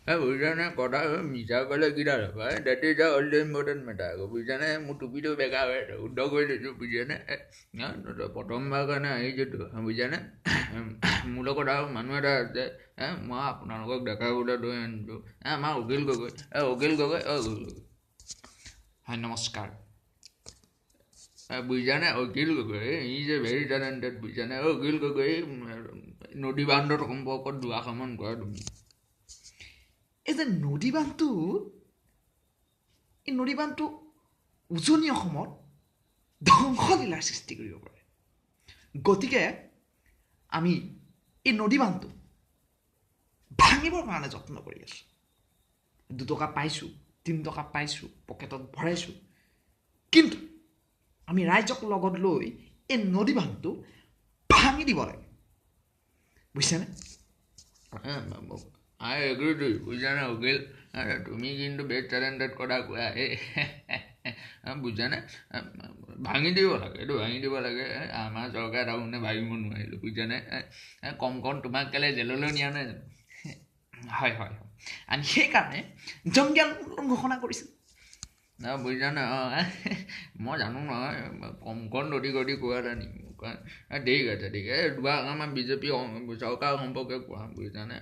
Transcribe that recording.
বুজিছানে কথা মিছা ক'লে কি দাল হ'ব date is the all important matter আকৌ বুজিছানে মোৰ টুপিটো বেকাৰ হৈ আছে শুদ্ধ কৰি লৈছোঁ বুজিছানে প্ৰথমবাৰ কাৰণে আহিছোঁতো বুজিছানে মোৰ লগত আৰু মানুহ এটা আছে মই আপোনালোকক দেখাবলৈ লৈ আনিছোঁ আমাৰ অখিল গগৈ অখিল গগৈ হয় নমস্কাৰ বুজিছানে Akhil Gogoi is a very talented বুজিছানে অখিল গগৈ নদী বান্ধৰ সম্পৰ্কত দুআষাৰমান কৰা তুমি এই যে নদী বান্ধটো উজনি অসমত ধ্বংসলীলাৰ সৃষ্টি কৰিব পাৰে গতিকে আমি এই নদী বান্ধটো ভাঙিবৰ কাৰণে যত্ন কৰি আছোঁ 2 টকা পাইছোঁ 3 টকা পাইছোঁ পকেটত ভৰাইছোঁ কিন্তু আমি ৰাইজক লগত লৈ এই নদী বান্ধটো ভাঙি দিব লাগে বুজিছানে I agree to you বুজিছানে অখিল তুমি কিন্তু বেষ্ট টেলেণ্টেড কথা কোৱা বুজিছানে ভাঙি দিব লাগে এইটো ভাঙি দিব লাগে আমাৰ চৰকাৰে তাৰমানে ভাঙিব নোৱাৰিলোঁ বুজিছানে কম তোমাক কেলে জেললৈ নিয়া নাই জানো হয় আৰু সেইকাৰণে জংগী আন্দোলন ঘোষণা কৰিছিল বুজিছানে মই জানো নহয় কম নদী কোৱা ঠিক আছে দুবাৰ আমাৰ বিজেপি চৰকাৰ সম্পৰ্কে কোৱা বুজিছানে